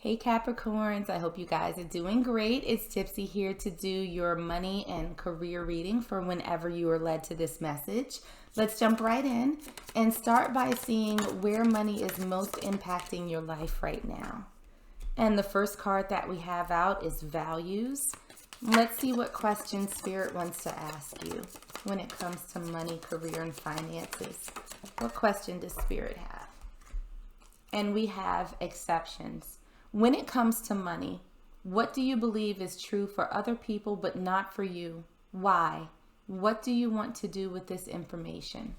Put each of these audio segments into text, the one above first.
Hey Capricorns, I hope you guys are doing great. It's Tipsy here to do your money and career reading for whenever you are led to this message. Let's jump right in and start by seeing where money is most impacting your life right now. And the first card that we have out is values. Let's see what question Spirit wants to ask you when it comes to money, career, and finances. What question does Spirit have? And we have exceptions. When it comes to money, what do you believe is true for other people but not for you? Why? What do you want to do with this information?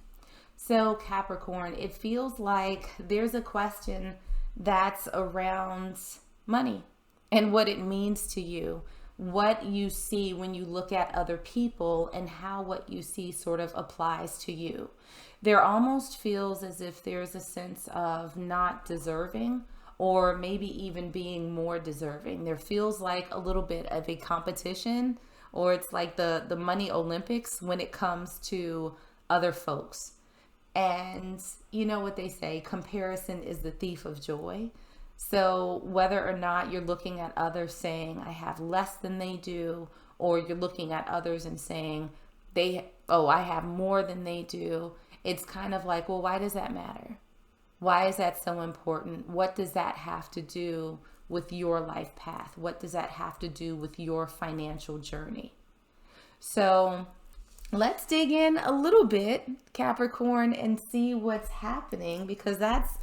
So Capricorn, it feels like there's a question that's around money and what it means to you, what you see when you look at other people, and how what you see sort of applies to you. There almost feels as if there's a sense of not deserving, or maybe even being more deserving. There feels like a little bit of a competition, or it's like the money Olympics when it comes to other folks. And you know what they say, comparison is the thief of joy. So whether or not you're looking at others saying, I have less than they do, or you're looking at others and saying, I have more than they do, it's kind of like, well, why does that matter? Why is that so important? What does that have to do with your life path? What does that have to do with your financial journey? So let's dig in a little bit, Capricorn, and see what's happening, because that's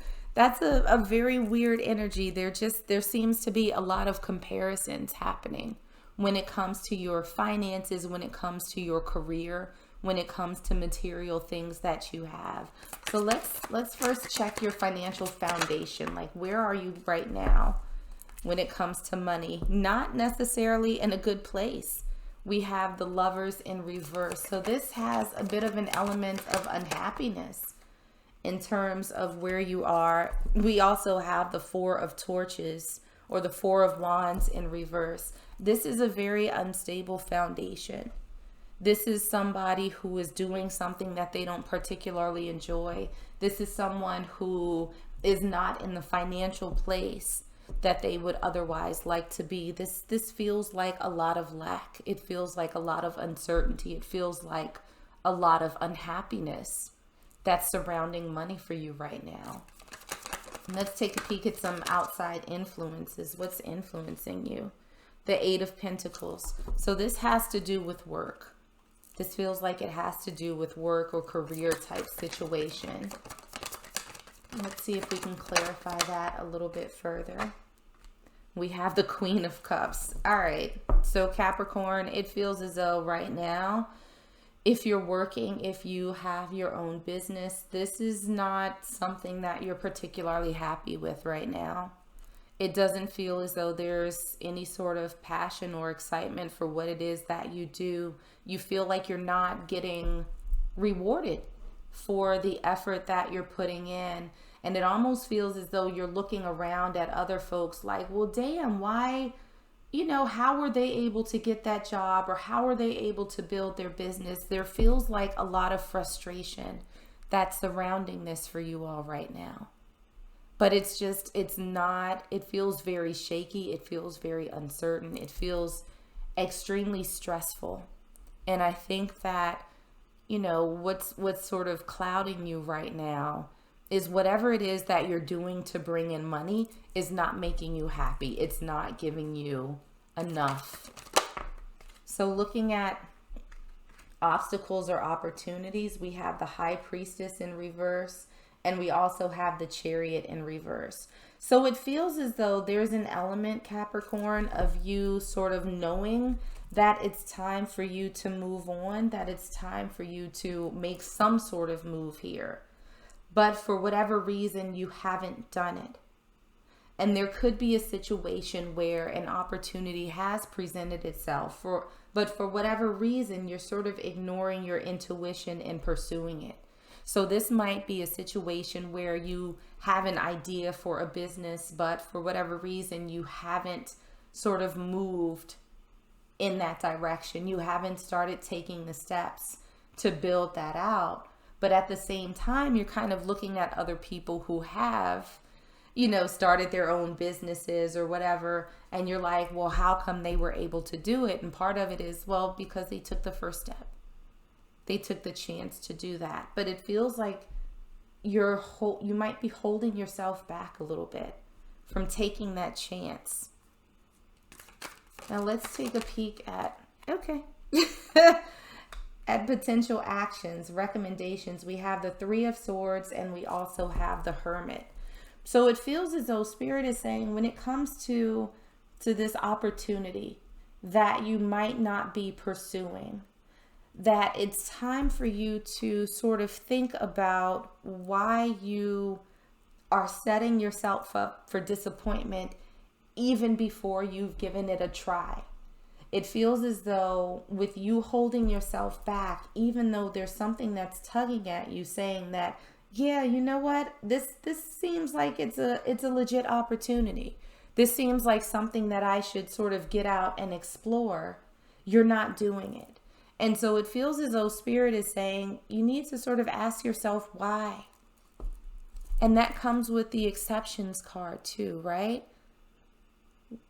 a very weird energy. There seems to be a lot of comparisons happening when it comes to your finances, when it comes to your career, when it comes to material things that you have. So let's first check your financial foundation. Like, where are you right now when it comes to money? Not necessarily in a good place. We have the Lovers in reverse. So this has a bit of an element of unhappiness in terms of where you are. We also have the Four of Torches, or the Four of Wands in reverse. This is a very unstable foundation. This is somebody who is doing something that they don't particularly enjoy. This is someone who is not in the financial place that they would otherwise like to be. This feels like a lot of lack. It feels like a lot of uncertainty. It feels like a lot of unhappiness that's surrounding money for you right now. Let's take a peek at some outside influences. What's influencing you? The Eight of Pentacles. So this has to do with work. This feels like it has to do with work or career type situation. Let's see if we can clarify that a little bit further. We have the Queen of Cups. All right. So Capricorn, it feels as though right now, if you're working, if you have your own business, this is not something that you're particularly happy with right now. It doesn't feel as though there's any sort of passion or excitement for what it is that you do. You feel like you're not getting rewarded for the effort that you're putting in. And it almost feels as though you're looking around at other folks like, well, damn, why, how were they able to get that job, or how are they able to build their business? There feels like a lot of frustration that's surrounding this for you all right now. But it feels very shaky. It feels very uncertain. It feels extremely stressful. And I think that, what's sort of clouding you right now is whatever it is that you're doing to bring in money is not making you happy. It's not giving you enough. So looking at obstacles or opportunities, we have the High Priestess in reverse. And we also have the Chariot in reverse. So it feels as though there's an element, Capricorn, of you sort of knowing that it's time for you to move on, that it's time for you to make some sort of move here. But for whatever reason, you haven't done it. And there could be a situation where an opportunity has presented itself, but for whatever reason, you're sort of ignoring your intuition and pursuing it. So this might be a situation where you have an idea for a business, but for whatever reason, you haven't sort of moved in that direction. You haven't started taking the steps to build that out. But at the same time, you're kind of looking at other people who have, started their own businesses or whatever. And you're like, well, how come they were able to do it? And part of it is, well, because they took the first step. They took the chance to do that. But it feels like you might be holding yourself back a little bit from taking that chance. Now let's take a peek at, at potential actions, recommendations. We have the Three of Swords and we also have the Hermit. So it feels as though Spirit is saying when it comes to this opportunity that you might not be pursuing, that it's time for you to sort of think about why you are setting yourself up for disappointment even before you've given it a try. It feels as though with you holding yourself back, even though there's something that's tugging at you saying that, yeah, you know what, this seems like it's a legit opportunity. This seems like something that I should sort of get out and explore. You're not doing it. And so it feels as though Spirit is saying you need to sort of ask yourself why. And that comes with the exceptions card too, right?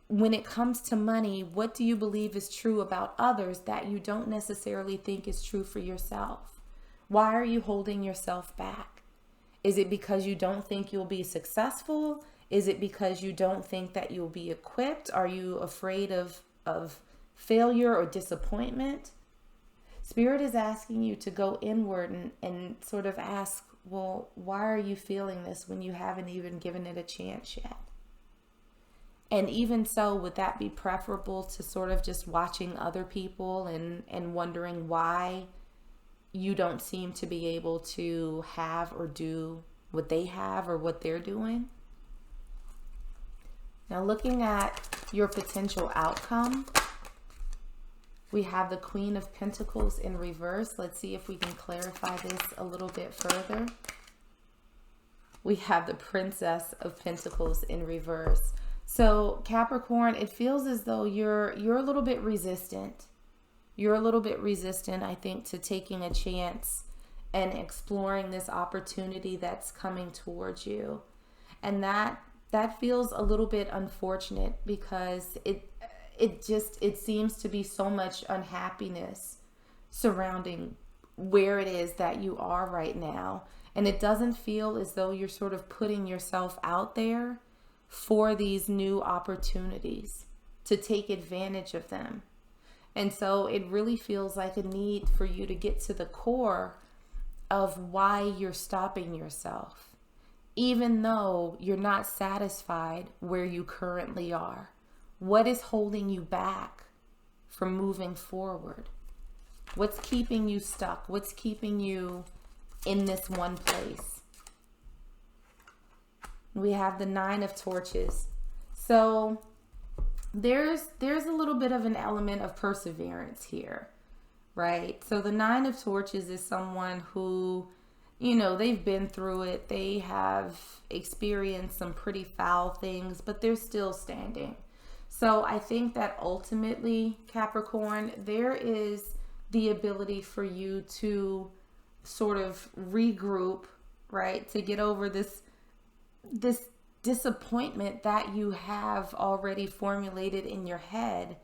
When it comes to money, what do you believe is true about others that you don't necessarily think is true for yourself? Why are you holding yourself back? Is it because you don't think you'll be successful? Is it because you don't think that you'll be equipped? Are you afraid of failure or disappointment? Spirit is asking you to go inward and sort of ask, well, why are you feeling this when you haven't even given it a chance yet? And even so, would that be preferable to sort of just watching other people and wondering why you don't seem to be able to have or do what they have or what they're doing? Now, looking at your potential outcome, we have the Queen of Pentacles in reverse. Let's see if we can clarify this a little bit further. We have the Princess of Pentacles in reverse. So Capricorn, it feels as though you're a little bit resistant. You're a little bit resistant, I think, to taking a chance and exploring this opportunity that's coming towards you. And that feels a little bit unfortunate because it seems to be so much unhappiness surrounding where it is that you are right now. And it doesn't feel as though you're sort of putting yourself out there for these new opportunities to take advantage of them. And so it really feels like a need for you to get to the core of why you're stopping yourself, even though you're not satisfied where you currently are. What is holding you back from moving forward? What's keeping you stuck? What's keeping you in this one place? We have the Nine of Torches. So there's a little bit of an element of perseverance here, right? So the Nine of Torches is someone who, they've been through it. They have experienced some pretty foul things, but they're still standing. So I think that ultimately, Capricorn, there is the ability for you to sort of regroup, right? To get over this disappointment that you have already formulated in your head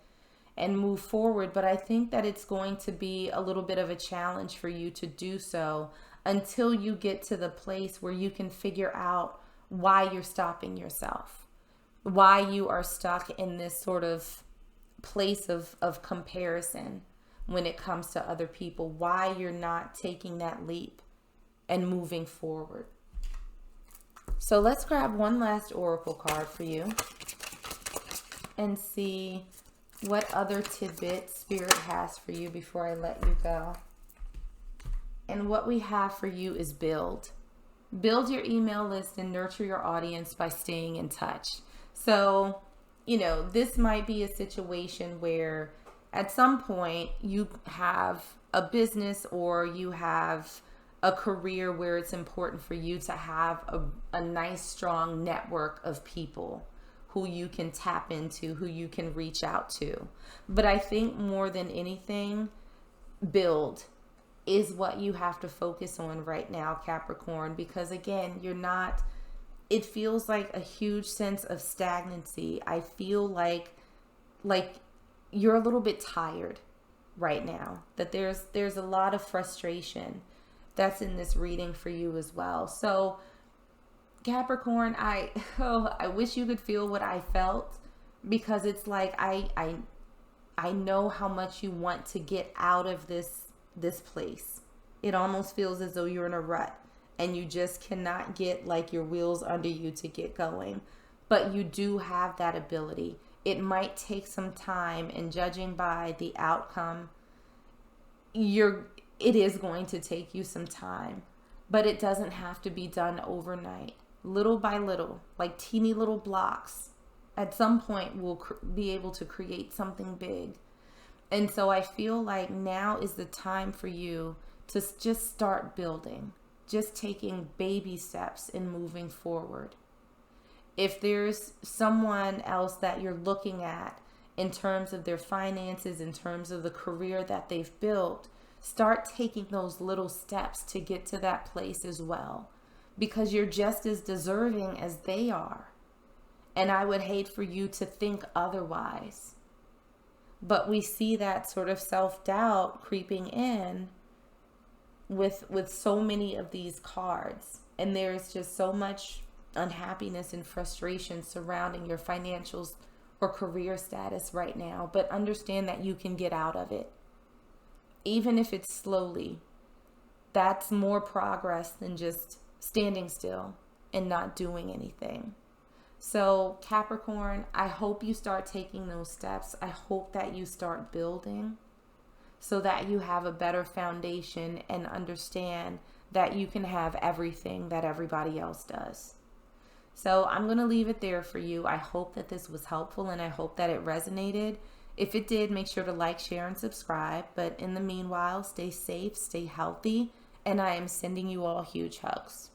and move forward. But I think that it's going to be a little bit of a challenge for you to do so until you get to the place where you can figure out why you're stopping yourself, why you are stuck in this sort of place of comparison when it comes to other people, why you're not taking that leap and moving forward. So let's grab one last oracle card for you and see what other tidbit Spirit has for you before I let you go. And what we have for you is build. Build your email list and nurture your audience by staying in touch. So, this might be a situation where at some point you have a business or you have a career where it's important for you to have a nice, strong network of people who you can tap into, who you can reach out to. But I think more than anything, build is what you have to focus on right now, Capricorn, because again, you're not it feels like a huge sense of stagnancy. I feel like you're a little bit tired right now, that there's a lot of frustration that's in this reading for you as well. So Capricorn, I wish you could feel what I felt, because it's like I know how much you want to get out of this place. It almost feels as though you're in a rut and you just cannot get like your wheels under you to get going. But you do have that ability. It might take some time, and judging by the outcome, it is going to take you some time, but it doesn't have to be done overnight. Little by little, like teeny little blocks, at some point we'll be able to create something big. And so I feel like now is the time for you to just start building, just taking baby steps and moving forward. If there's someone else that you're looking at in terms of their finances, in terms of the career that they've built, start taking those little steps to get to that place as well, because you're just as deserving as they are. And I would hate for you to think otherwise. But we see that sort of self-doubt creeping in with so many of these cards. And there's just so much unhappiness and frustration surrounding your financials or career status right now. But understand that you can get out of it. Even if it's slowly, that's more progress than just standing still and not doing anything. So Capricorn, I hope you start taking those steps. I hope that you start building so that you have a better foundation and understand that you can have everything that everybody else does. So I'm going to leave it there for you. I hope that this was helpful, and I hope that it resonated. If it did, make sure to like, share, and subscribe. But in the meanwhile, stay safe, stay healthy, and I am sending you all huge hugs.